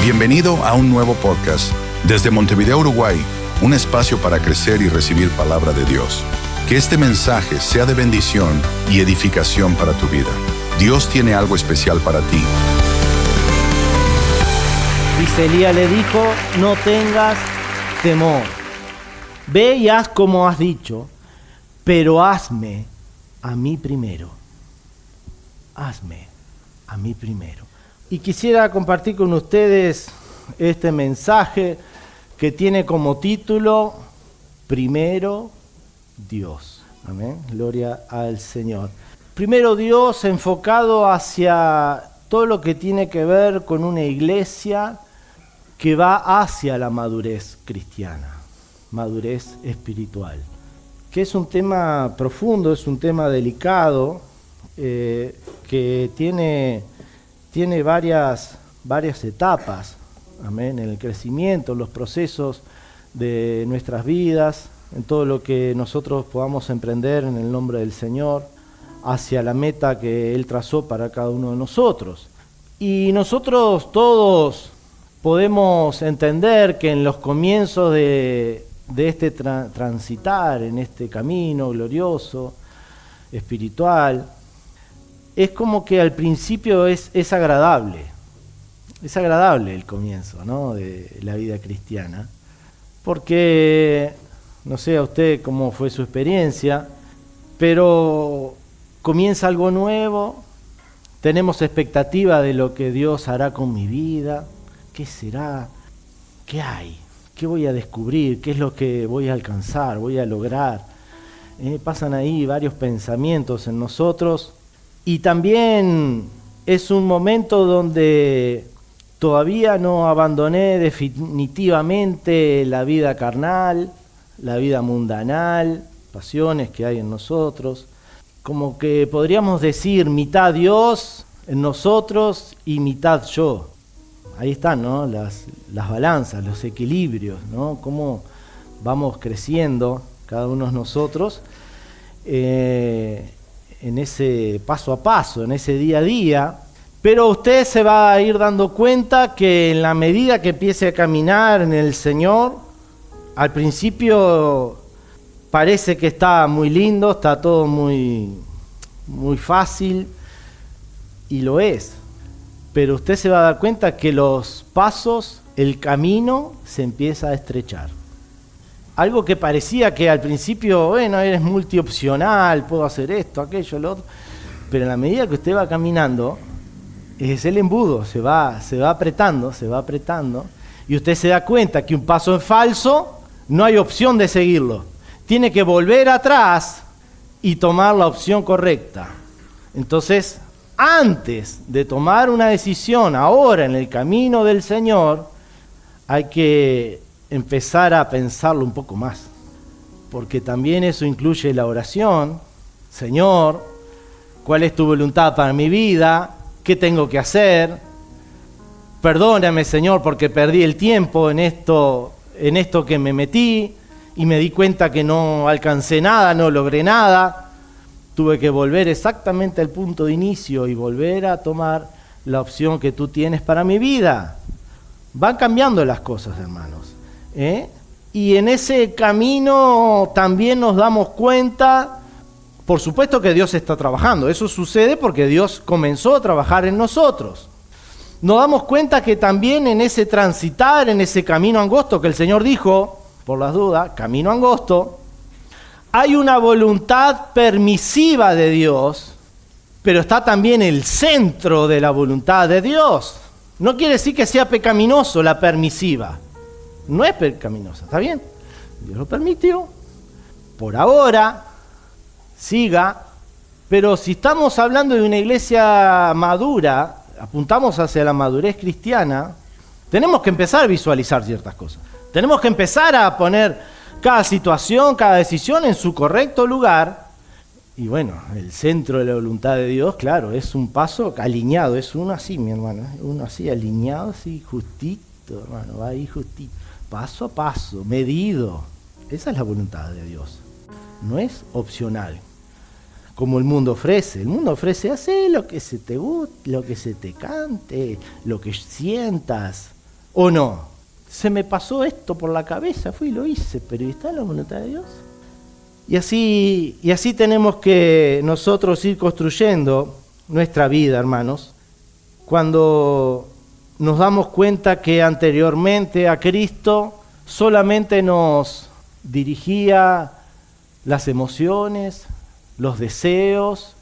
Bienvenido a un nuevo podcast desde Montevideo, Uruguay, un espacio para crecer y recibir palabra de Dios. Que este mensaje sea de bendición y edificación para tu vida. Dios tiene algo especial para ti. Dice Elías le dijo, no tengas temor. Ve y haz como has dicho, pero hazme a mí primero. Hazme a mí primero. Y quisiera compartir con ustedes este mensaje que tiene como título, Primero Dios. Amén. Gloria al Señor. Primero Dios, enfocado hacia todo lo que tiene que ver con una iglesia que va hacia la madurez cristiana, madurez espiritual, que es un tema profundo, es un tema delicado, que tiene varias etapas, amén, en el crecimiento, en los procesos de nuestras vidas, en todo lo que nosotros podamos emprender en el nombre del Señor, hacia la meta que Él trazó para cada uno de nosotros. Y nosotros todos podemos entender que en los comienzos de este transitar, en este camino glorioso, espiritual, es como que al principio es agradable el comienzo, ¿no?, de la vida cristiana, porque no sé a usted cómo fue su experiencia, pero comienza algo nuevo, tenemos expectativa de lo que Dios hará con mi vida, qué será, qué hay, qué voy a descubrir, qué es lo que voy a alcanzar, voy a lograr. Pasan ahí varios pensamientos en nosotros. Y también es un momento donde todavía no abandoné definitivamente la vida carnal, la vida mundanal, pasiones que hay en nosotros. Como que podríamos decir mitad Dios en nosotros y mitad yo. Ahí están, ¿no?, las balanzas, los equilibrios, ¿no? Cómo vamos creciendo cada uno de nosotros en ese paso a paso, en ese día a día, pero usted se va a ir dando cuenta que en la medida que empiece a caminar en el Señor, al principio parece que está muy lindo, está todo muy fácil, y lo es, pero usted se va a dar cuenta que los pasos, el camino se empieza a estrechar. Algo que parecía que al principio, bueno, eres multiopcional, puedo hacer esto, aquello, lo otro, pero en la medida que usted va caminando, es el embudo, se va apretando, y usted se da cuenta que un paso en falso, no hay opción de seguirlo. Tiene que volver atrás y tomar la opción correcta. Entonces, antes de tomar una decisión, ahora en el camino del Señor, hay que empezar a pensarlo un poco más, porque también eso incluye la oración. Señor, ¿cuál es tu voluntad para mi vida? ¿Qué tengo que hacer? Perdóname, Señor, porque perdí el tiempo en esto que me metí y me di cuenta que no alcancé nada, no logré nada. Tuve que volver exactamente al punto de inicio y volver a tomar la opción que tú tienes para mi vida. Van cambiando las cosas, hermanos. Y en ese camino también nos damos cuenta, por supuesto que Dios está trabajando, eso sucede porque Dios comenzó a trabajar en nosotros. Nos damos cuenta que también en ese transitar, en ese camino angosto que el Señor dijo, por las dudas, camino angosto, hay una voluntad permisiva de Dios, pero está también el centro de la voluntad de Dios. No quiere decir que sea pecaminoso la permisiva. No es pecaminosa, ¿está bien? Dios lo permitió, por ahora, siga, pero si estamos hablando de una iglesia madura, apuntamos hacia la madurez cristiana, tenemos que empezar a visualizar ciertas cosas. Tenemos que empezar a poner cada situación, cada decisión en su correcto lugar. Y bueno, el centro de la voluntad de Dios, claro, es un paso alineado, es uno así, mi hermano, uno así, alineado, así, justito, hermano, va ahí justito. Paso a paso, medido. Esa es la voluntad de Dios. No es opcional, como el mundo ofrece. El mundo ofrece, hace lo que se te guste, lo que se te cante, lo que sientas. ¿O no? Se me pasó esto por la cabeza, fui y lo hice, pero ¿está la voluntad de Dios? Y así tenemos que nosotros ir construyendo nuestra vida, hermanos, cuando nos damos cuenta que anteriormente a Cristo solamente nos dirigía las emociones, los deseos,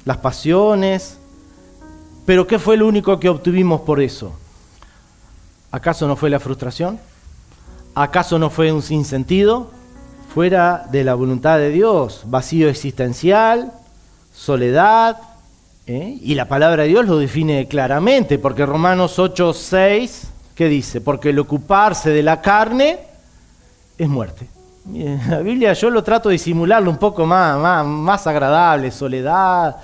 las pasiones. Pero ¿qué fue lo único que obtuvimos por eso? ¿Acaso no fue la frustración? ¿Acaso no fue un sinsentido? Fuera de la voluntad de Dios, vacío existencial, soledad, y la palabra de Dios lo define claramente, porque Romanos 8:6, ¿qué dice? Porque el ocuparse de la carne es muerte. La Biblia yo lo trato de disimularlo un poco más agradable, soledad,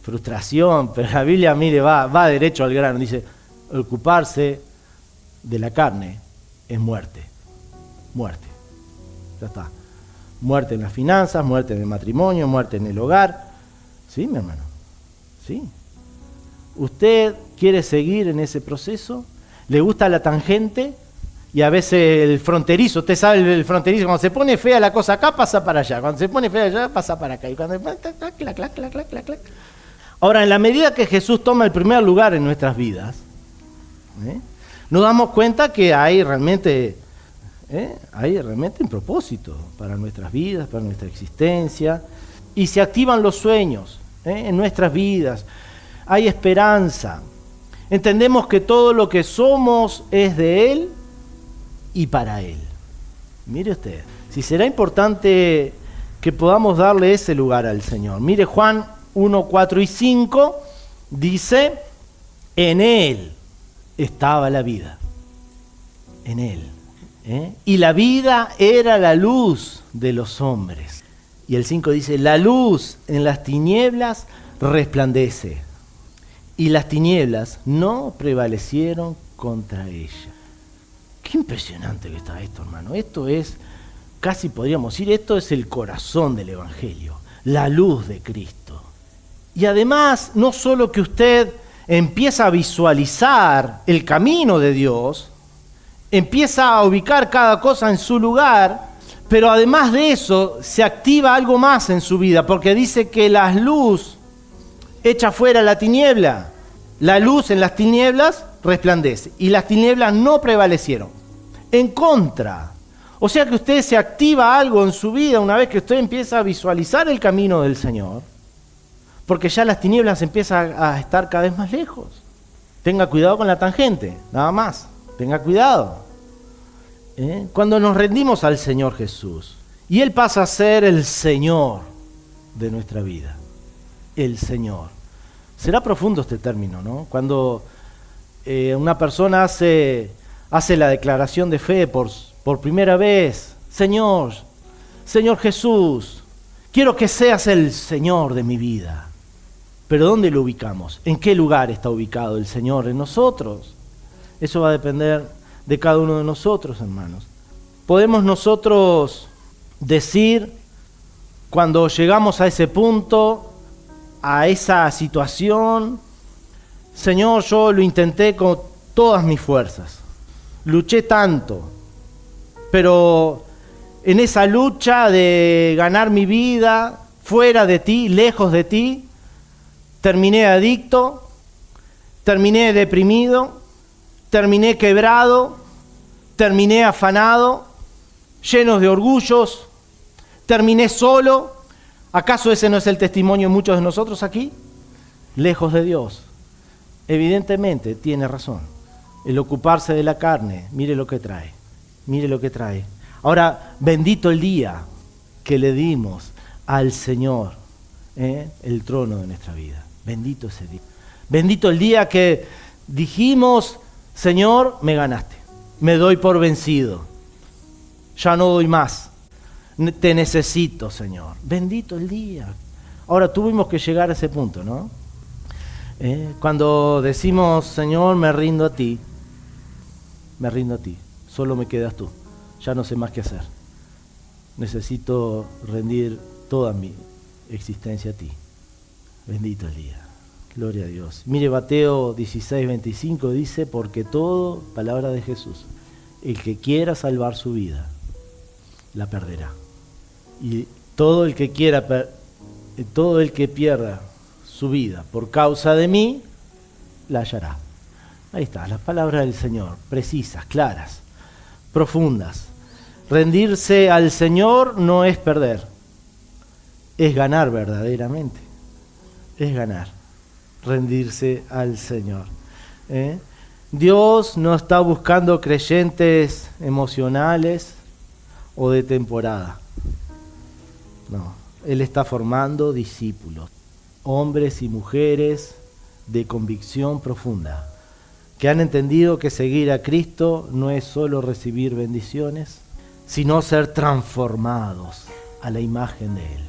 frustración, pero la Biblia, mire, va derecho al grano, dice, ocuparse de la carne es muerte, muerte, ya está. Muerte en las finanzas, muerte en el matrimonio, muerte en el hogar. ¿Sí, mi hermano? ¿Sí? ¿Usted quiere seguir en ese proceso? ¿Le gusta la tangente? Y a veces el fronterizo, usted sabe el fronterizo, cuando se pone fea la cosa acá, pasa para allá. Cuando se pone fea allá, pasa para acá. Y cuando clac. Ahora, en la medida que Jesús toma el primer lugar en nuestras vidas, nos damos cuenta que hay realmente un propósito para nuestras vidas, para nuestra existencia, y se activan los sueños en nuestras vidas. Hay esperanza. Entendemos que todo lo que somos es de Él y para Él. Mire usted, si será importante que podamos darle ese lugar al Señor. Mire Juan 1, 4 y 5, dice, en Él estaba la vida. En Él. Y la vida era la luz de los hombres. Y el 5 dice, la luz en las tinieblas resplandece. Y las tinieblas no prevalecieron contra ella. Qué impresionante que está esto, hermano. Esto es, casi podríamos decir, esto es el corazón del Evangelio. La luz de Cristo. Y además, no solo que usted empieza a visualizar el camino de Dios, empieza a ubicar cada cosa en su lugar, pero además de eso se activa algo más en su vida, porque dice que la luz echa fuera la tiniebla. La luz en las tinieblas resplandece y las tinieblas no prevalecieron. En contra. O sea que usted se activa algo en su vida una vez que usted empieza a visualizar el camino del Señor, porque ya las tinieblas empiezan a estar cada vez más lejos. Tenga cuidado con la tangente, nada más. Tenga cuidado. Cuando nos rendimos al Señor Jesús y Él pasa a ser el Señor de nuestra vida. El Señor. Será profundo este término, ¿no? Cuando una persona hace la declaración de fe por primera vez. Señor Jesús, quiero que seas el Señor de mi vida. Pero ¿dónde lo ubicamos? ¿En qué lugar está ubicado el Señor en nosotros? Eso va a depender de cada uno de nosotros, hermanos. Podemos nosotros decir, cuando llegamos a ese punto, a esa situación, Señor, yo lo intenté con todas mis fuerzas, luché tanto, pero en esa lucha de ganar mi vida fuera de ti, lejos de ti, terminé adicto, terminé deprimido, terminé quebrado, terminé afanado, lleno de orgullos, terminé solo. ¿Acaso ese no es el testimonio de muchos de nosotros aquí? Lejos de Dios. Evidentemente tiene razón. El ocuparse de la carne, mire lo que trae. Mire lo que trae. Ahora, bendito el día que le dimos al Señor el trono de nuestra vida. Bendito ese día. Bendito el día que dijimos, Señor, me ganaste. Me doy por vencido. Ya no doy más. Te necesito, Señor. Bendito el día. Ahora tuvimos que llegar a ese punto, ¿no? Cuando decimos, Señor, me rindo a ti. Me rindo a ti. Solo me quedas tú. Ya no sé más qué hacer. Necesito rendir toda mi existencia a ti. Bendito el día. Gloria a Dios. Mire, Mateo 16:25 dice, porque todo, palabra de Jesús, el que quiera salvar su vida, la perderá. Y todo el que pierda su vida por causa de mí, la hallará. Ahí está, las palabras del Señor, precisas, claras, profundas. Rendirse al Señor no es perder, es ganar verdaderamente. Es ganar, rendirse al Señor. Dios no está buscando creyentes emocionales o de temporada. No, Él está formando discípulos, hombres y mujeres de convicción profunda, que han entendido que seguir a Cristo no es solo recibir bendiciones, sino ser transformados a la imagen de Él,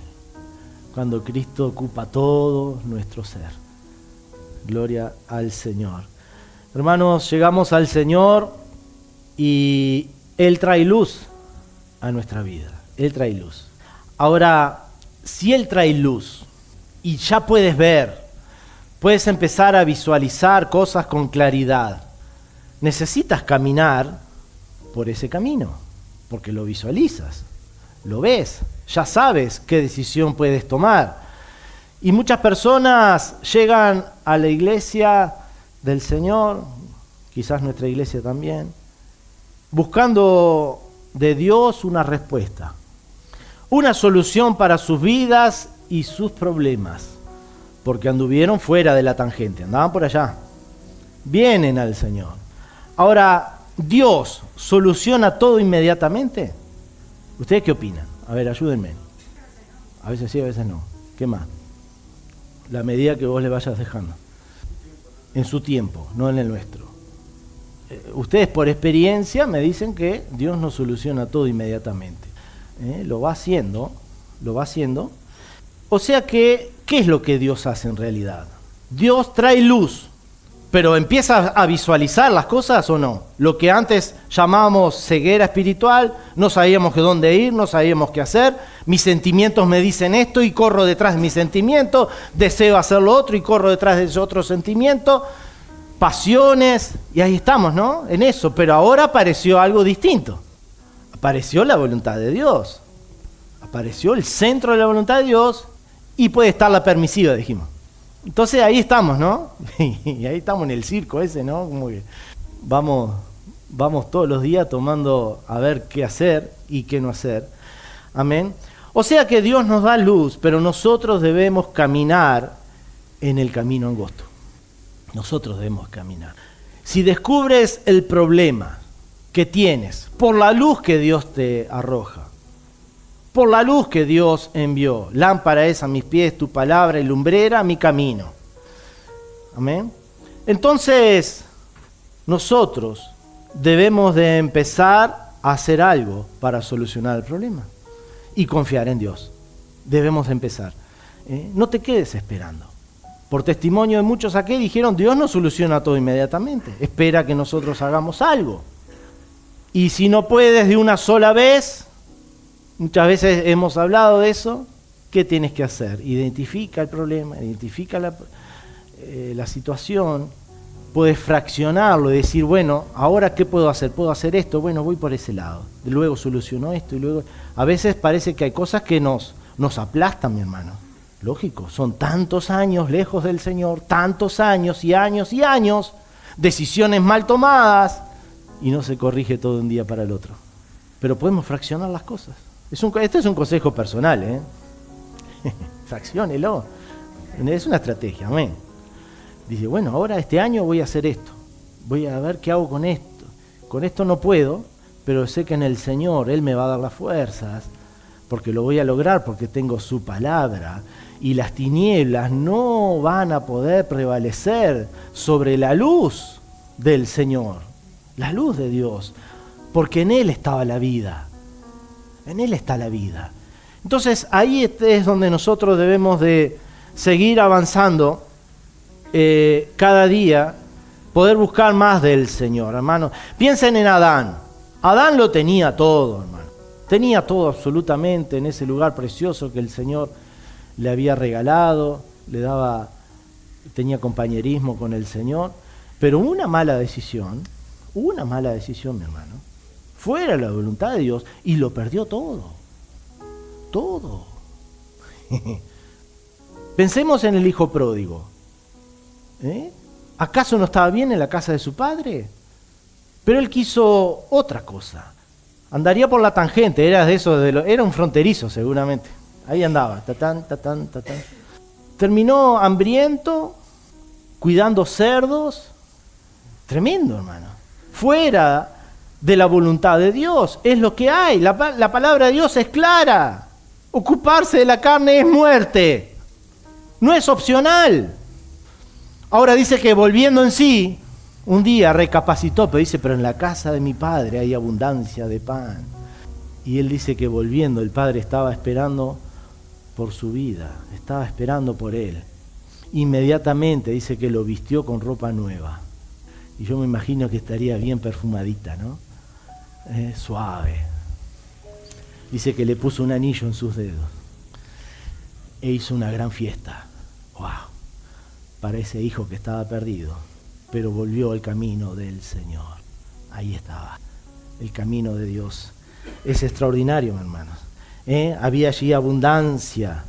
cuando Cristo ocupa todo nuestro ser. Gloria al Señor. Hermanos, llegamos al Señor y Él trae luz a nuestra vida. Él trae luz. Ahora, si Él trae luz y ya puedes ver, puedes empezar a visualizar cosas con claridad, necesitas caminar por ese camino, porque lo visualizas, lo ves, ya sabes qué decisión puedes tomar. Y muchas personas llegan a la iglesia del Señor, quizás nuestra iglesia también, buscando de Dios una respuesta, una solución para sus vidas y sus problemas, porque anduvieron fuera de la tangente, andaban por allá, vienen al Señor. Ahora, ¿Dios soluciona todo inmediatamente? ¿Ustedes qué opinan? A ver, ayúdenme. A veces sí, a veces no. ¿Qué más? La medida que vos le vayas dejando. En su tiempo, no en el nuestro. Ustedes por experiencia me dicen que Dios no soluciona todo inmediatamente. Lo va haciendo. O sea que, ¿qué es lo que Dios hace en realidad? Dios trae luz, pero ¿empieza a visualizar las cosas o no? Lo que antes llamábamos ceguera espiritual, no sabíamos de dónde ir, no sabíamos qué hacer, mis sentimientos me dicen esto y corro detrás de mis sentimientos, deseo hacer lo otro y corro detrás de ese otro sentimiento, pasiones, y ahí estamos, ¿no? En eso, pero ahora apareció algo distinto. Apareció la voluntad de Dios, apareció el centro de la voluntad de Dios y puede estar la permisiva, dijimos. Entonces ahí estamos, ¿no? Y ahí estamos en el circo ese, ¿no? Como que vamos todos los días tomando a ver qué hacer y qué no hacer. Amén. O sea que Dios nos da luz, pero nosotros debemos caminar en el camino angosto. Nosotros debemos caminar. Si descubres el problema que tienes por la luz que Dios te arroja, por la luz que Dios envió, lámpara es a mis pies tu palabra y lumbrera mi camino. Amén. Entonces, nosotros debemos de empezar a hacer algo para solucionar el problema y confiar en Dios. Debemos empezar. No te quedes esperando. Por testimonio de muchos aquí dijeron, Dios no soluciona todo inmediatamente. Espera que nosotros hagamos algo. Y si no puedes de una sola vez, muchas veces hemos hablado de eso, ¿qué tienes que hacer? Identifica el problema, identifica la situación, puedes fraccionarlo y decir, bueno, ¿ahora qué puedo hacer? ¿Puedo hacer esto? Bueno, voy por ese lado. Luego soluciono esto y luego... A veces parece que hay cosas que nos aplastan, mi hermano. Lógico, son tantos años lejos del Señor, tantos años y años y años, decisiones mal tomadas, y no se corrige todo de un día para el otro. Pero podemos fraccionar las cosas. Este es un consejo personal, ¿eh? Fracciónelo. Es una estrategia, amén. Dice, bueno, ahora este año voy a hacer esto. Voy a ver qué hago con esto. Con esto no puedo, pero sé que en el Señor Él me va a dar las fuerzas, porque lo voy a lograr, porque tengo su palabra. Y las tinieblas no van a poder prevalecer sobre la luz del Señor, la luz de Dios, porque en Él estaba la vida. En Él está la vida. Entonces ahí es donde nosotros debemos de seguir avanzando cada día, poder buscar más del Señor, hermano. Piensen en Adán. Adán lo tenía todo, hermano. Tenía todo absolutamente en ese lugar precioso que el Señor le había regalado, le daba tenía compañerismo con el Señor, pero una mala decisión, mi hermano, fuera la voluntad de Dios y lo perdió todo. Todo. Pensemos en el hijo pródigo. ¿Acaso no estaba bien en la casa de su padre? Pero él quiso otra cosa. Andaría por la tangente, era un fronterizo seguramente. Ahí andaba, tatán. Terminó hambriento, cuidando cerdos. Tremendo, hermano. Fuera de la voluntad de Dios, es lo que hay. La palabra de Dios es clara. Ocuparse de la carne es muerte. No es opcional. Ahora dice que volviendo en sí, un día recapacitó, pero dice, pero en la casa de mi padre hay abundancia de pan. Y él dice que volviendo, el padre estaba esperando por su vida, estaba esperando por él. Inmediatamente dice que lo vistió con ropa nueva. Y yo me imagino que estaría bien perfumadita, ¿no? Suave. Dice que le puso un anillo en sus dedos. E hizo una gran fiesta. ¡Wow! Para ese hijo que estaba perdido. Pero volvió al camino del Señor. Ahí estaba. El camino de Dios. Es extraordinario, hermanos. Había allí abundancia.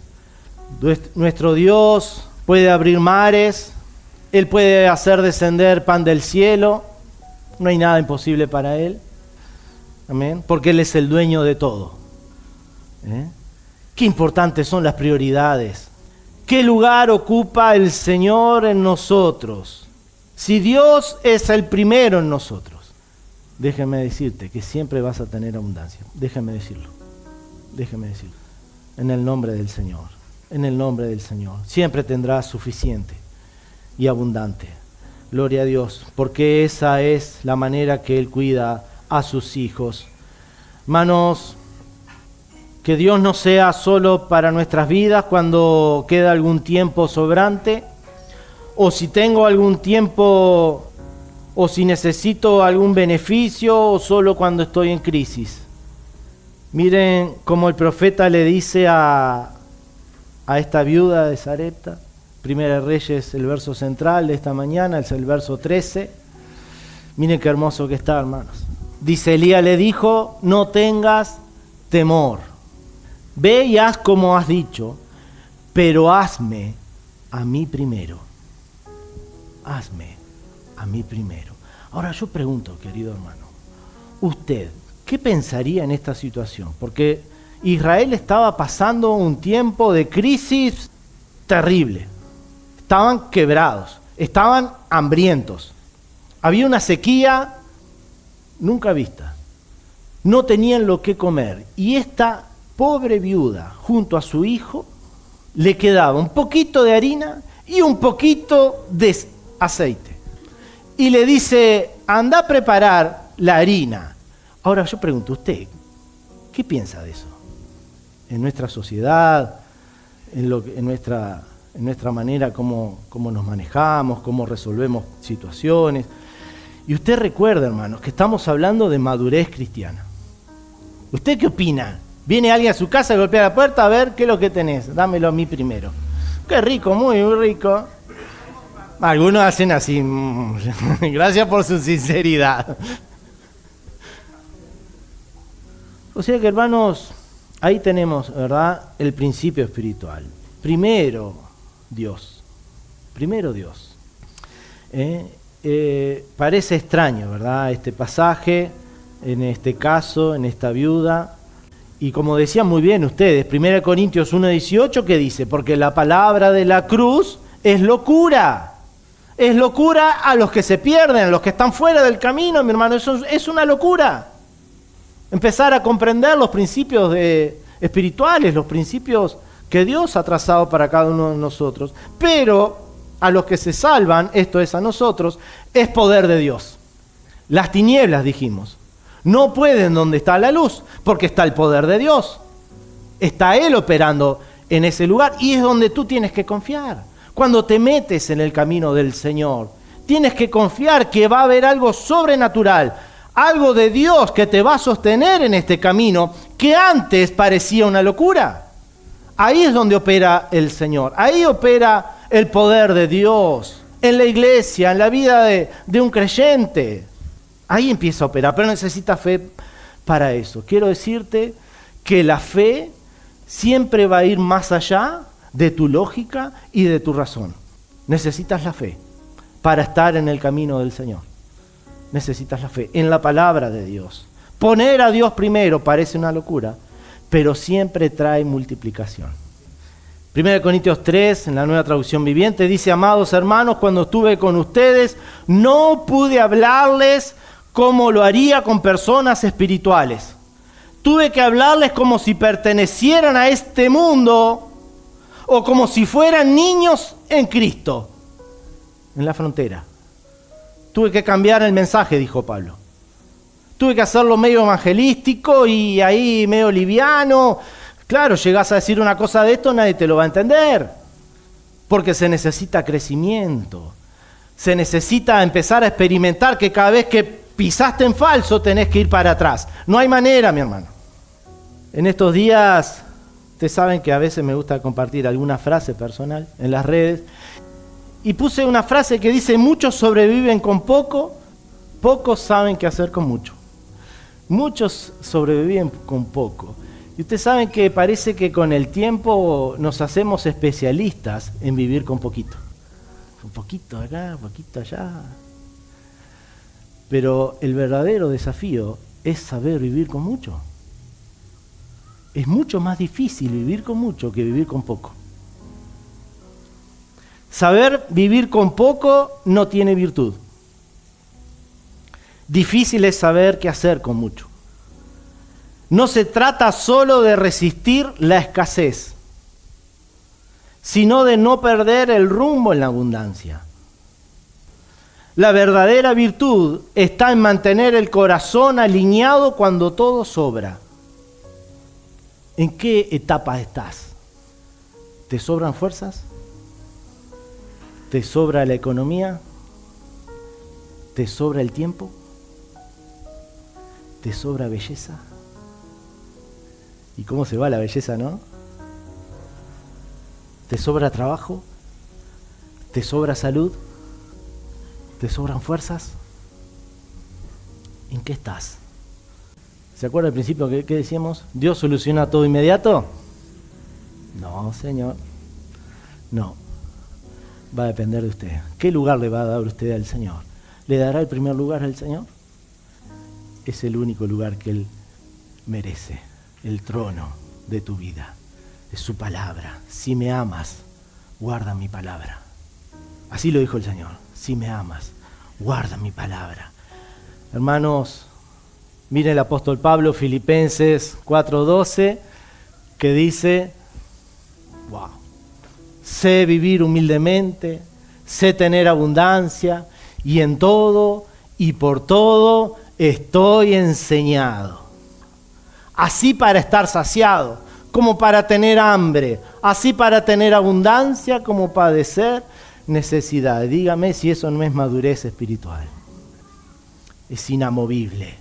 Nuestro Dios puede abrir mares. Él puede hacer descender pan del cielo. No hay nada imposible para Él. Amén. Porque Él es el dueño de todo. Qué importantes son las prioridades. ¿Qué lugar ocupa el Señor en nosotros? Si Dios es el primero en nosotros, déjame decirte que siempre vas a tener abundancia. Déjame decirlo. En el nombre del Señor. En el nombre del Señor. Siempre tendrás suficiente y abundante. Gloria a Dios, porque esa es la manera que Él cuida a sus hijos. Hermanos, que Dios no sea solo para nuestras vidas cuando queda algún tiempo sobrante, o si tengo algún tiempo, o si necesito algún beneficio, o solo cuando estoy en crisis. Miren cómo el profeta le dice a esta viuda de Sarepta. Primera de Reyes, el verso central de esta mañana, es el verso 13. Miren qué hermoso que está, hermanos. Dice, Elías le dijo, no tengas temor. Ve y haz como has dicho, pero hazme a mí primero. Hazme a mí primero. Ahora yo pregunto, querido hermano, usted, ¿qué pensaría en esta situación? Porque Israel estaba pasando un tiempo de crisis terrible. Estaban quebrados, estaban hambrientos. Había una sequía nunca vista. No tenían lo que comer. Y esta pobre viuda, junto a su hijo, le quedaba un poquito de harina y un poquito de aceite. Y le dice, anda a preparar la harina. Ahora yo pregunto, ¿usted qué piensa de eso? En nuestra sociedad, en nuestra manera como nos manejamos, cómo resolvemos situaciones. Y usted recuerda, hermanos, que estamos hablando de madurez cristiana. ¿Usted qué opina? Viene alguien a su casa, golpea la puerta, a ver, ¿qué es lo que tenés? Dámelo a mí primero. Qué rico, muy rico. Algunos hacen así. Gracias por su sinceridad. O sea que, hermanos, ahí tenemos, ¿verdad?, el principio espiritual. Primero Dios. Parece extraño, ¿verdad?, este pasaje, en este caso, en esta viuda. Y como decían muy bien ustedes, 1 Corintios 1:18, ¿qué dice? Porque la palabra de la cruz es locura. Es locura a los que se pierden, a los que están fuera del camino, mi hermano. Eso es una locura. Empezar a comprender los principios espirituales, los principios que Dios ha trazado para cada uno de nosotros. Pero a los que se salvan, esto es a nosotros, es poder de Dios. Las tinieblas, dijimos, no pueden donde está la luz, porque está el poder de Dios. Está Él operando en ese lugar y es donde tú tienes que confiar. Cuando te metes en el camino del Señor, tienes que confiar que va a haber algo sobrenatural, algo de Dios que te va a sostener en este camino que antes parecía una locura. Ahí es donde opera el Señor, ahí opera el poder de Dios en la iglesia, en la vida de un creyente. Ahí empieza a operar, pero necesitas fe para eso. Quiero decirte que la fe siempre va a ir más allá de tu lógica y de tu razón. Necesitas la fe para estar en el camino del Señor. Necesitas la fe en la palabra de Dios. Poner a Dios primero parece una locura, pero siempre trae multiplicación. 1 Corintios 3, en la Nueva Traducción Viviente, dice: amados hermanos, cuando estuve con ustedes, no pude hablarles como lo haría con personas espirituales. Tuve que hablarles como si pertenecieran a este mundo o como si fueran niños en Cristo, en la frontera. Tuve que cambiar el mensaje, dijo Pablo. Tuve que hacerlo medio evangelístico y ahí medio liviano. Claro, llegás a decir una cosa de esto, nadie te lo va a entender. Porque se necesita crecimiento. Se necesita empezar a experimentar que cada vez que pisaste en falso tenés que ir para atrás. No hay manera, mi hermano. En estos días, ustedes saben que a veces me gusta compartir alguna frase personal en las redes. Y puse una frase que dice: muchos sobreviven con poco, pocos saben qué hacer con mucho. Muchos sobreviven con poco. Y ustedes saben que parece que con el tiempo nos hacemos especialistas en vivir con poquito. Un poquito acá, un poquito allá. Pero el verdadero desafío es saber vivir con mucho. Es mucho más difícil vivir con mucho que vivir con poco. Saber vivir con poco no tiene virtud. Difícil es saber qué hacer con mucho. No se trata solo de resistir la escasez, sino de no perder el rumbo en la abundancia. La verdadera virtud está en mantener el corazón alineado cuando todo sobra. ¿En qué etapa estás? ¿Te sobran fuerzas? ¿Te sobra la economía? ¿Te sobra el tiempo? ¿Te sobra belleza? ¿Y cómo se va la belleza, no? ¿Te sobra trabajo? ¿Te sobra salud? ¿Te sobran fuerzas? ¿En qué estás? ¿Se acuerda al principio que decíamos? ¿Dios soluciona todo inmediato? No, Señor. No. Va a depender de usted. ¿Qué lugar le va a dar usted al Señor? ¿Le dará el primer lugar al Señor? Es el único lugar que Él merece, el trono de tu vida, es su palabra. Si me amas, guarda mi palabra. Así lo dijo el Señor. Si me amas, guarda mi palabra. Hermanos, miren el apóstol Pablo, Filipenses 4:12, que dice: wow, sé vivir humildemente, sé tener abundancia, y en todo y por todo estoy enseñado. Así para estar saciado, como para tener hambre, así para tener abundancia, como padecer necesidad. Dígame si eso no es madurez espiritual. Es inamovible.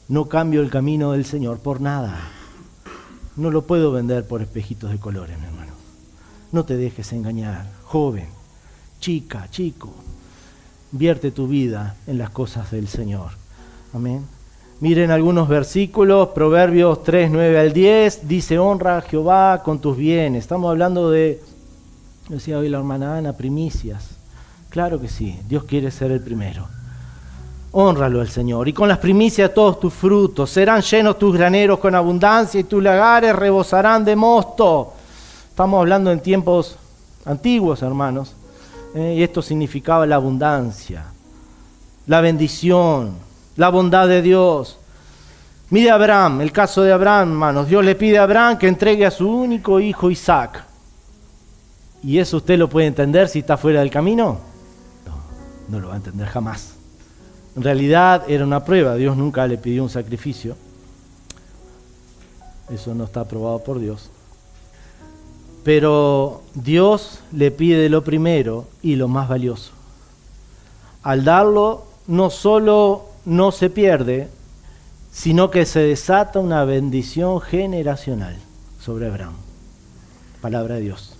No cambio el camino del Señor por nada. No lo puedo vender por espejitos de colores, mi hermano. No te dejes engañar, joven, chica, chico. Vierte tu vida en las cosas del Señor. Amén. Miren algunos versículos. Proverbios 3, 9 al 10. Dice: honra a Jehová con tus bienes. Estamos hablando de, decía hoy la hermana Ana, primicias. Claro que sí, Dios quiere ser el primero. Hónralo al Señor. Y con las primicias todos tus frutos. Serán llenos tus graneros con abundancia y tus lagares rebosarán de mosto. Estamos hablando en tiempos antiguos, hermanos. Y esto significaba la abundancia, la bendición, la bondad de Dios. Mire a Abraham, el caso de Abraham, hermanos. Dios le pide a Abraham que entregue a su único hijo Isaac. ¿Y eso usted lo puede entender si está fuera del camino? No lo va a entender jamás. En realidad era una prueba. Dios nunca le pidió un sacrificio. Eso no está aprobado por Dios. Pero Dios le pide lo primero y lo más valioso. Al darlo, no solo no se pierde, sino que se desata una bendición generacional sobre Abraham. Palabra de Dios.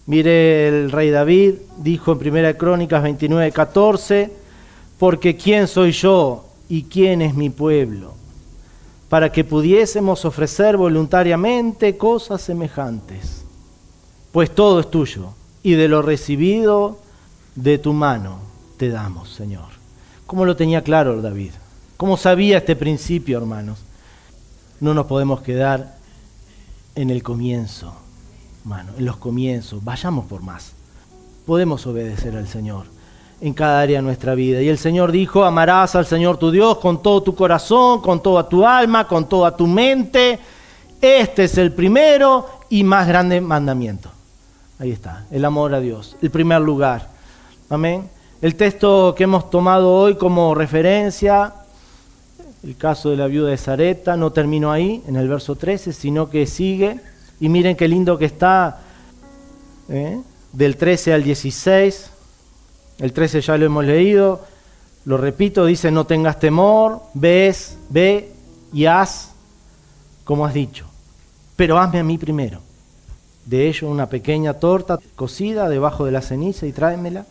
Mire, el rey David dijo en 1 Crónicas 29:14, porque ¿quién soy yo y quién es mi pueblo? Para que pudiésemos ofrecer voluntariamente cosas semejantes. Pues todo es tuyo, y de lo recibido de tu mano te damos, Señor. ¿Cómo lo tenía claro David? ¿Cómo sabía este principio, hermanos? No nos podemos quedar en el comienzo, hermano, en los comienzos. Vayamos por más. Podemos obedecer al Señor en cada área de nuestra vida. Y el Señor dijo, amarás al Señor tu Dios con todo tu corazón, con toda tu alma, con toda tu mente. Este es el primero y más grande mandamiento. Ahí está, el amor a Dios, el primer lugar. Amén. El texto que hemos tomado hoy como referencia, el caso de la viuda de Sarepta, no terminó ahí, en el verso 13, sino que sigue. Y miren qué lindo que está, del 13 al 16. El 13 ya lo hemos leído. Lo repito, dice, no tengas temor, ve y haz como has dicho. Pero hazme a mí primero. De ello una pequeña torta cocida debajo de la ceniza y tráemela.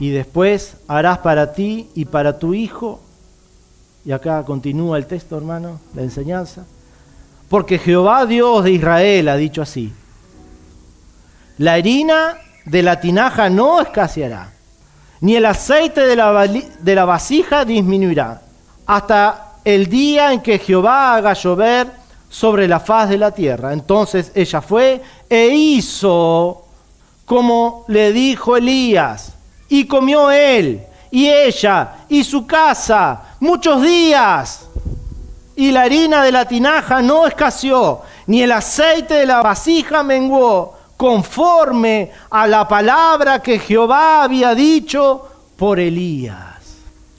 Y después harás para ti y para tu hijo. Y acá continúa el texto, hermano, la enseñanza. Porque Jehová Dios de Israel ha dicho así: la harina de la tinaja no escaseará, ni el aceite de la vasija disminuirá, hasta el día en que Jehová haga llover sobre la faz de la tierra. Entonces ella fue e hizo como le dijo Elías, y comió él, y ella, y su casa, muchos días. Y la harina de la tinaja no escaseó, ni el aceite de la vasija menguó, conforme a la palabra que Jehová había dicho por Elías.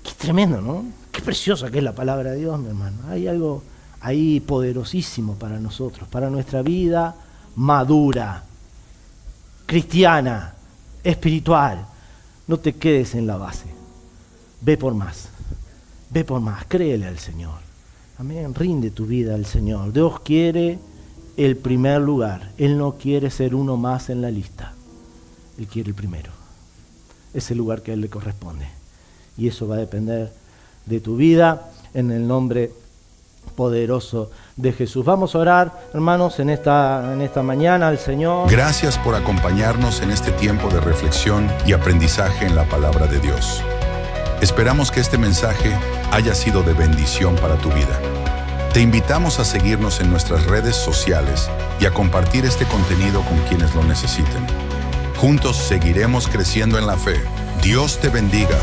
Qué tremendo, ¿no? Qué preciosa que es la palabra de Dios, mi hermano. Hay algo ahí poderosísimo para nosotros, para nuestra vida madura, cristiana, espiritual. No te quedes en la base. Ve por más, créele al Señor. Amén, rinde tu vida al Señor. Dios quiere el primer lugar. Él no quiere ser uno más en la lista. Él quiere el primero. Es el lugar que a Él le corresponde. Y eso va a depender de tu vida en el nombre poderoso de Jesús. Vamos a orar, hermanos, en esta mañana al Señor. Gracias por acompañarnos en este tiempo de reflexión y aprendizaje en la palabra de Dios. Esperamos que este mensaje haya sido de bendición para tu vida. Te invitamos a seguirnos en nuestras redes sociales y a compartir este contenido con quienes lo necesiten. Juntos seguiremos creciendo en la fe. Dios te bendiga.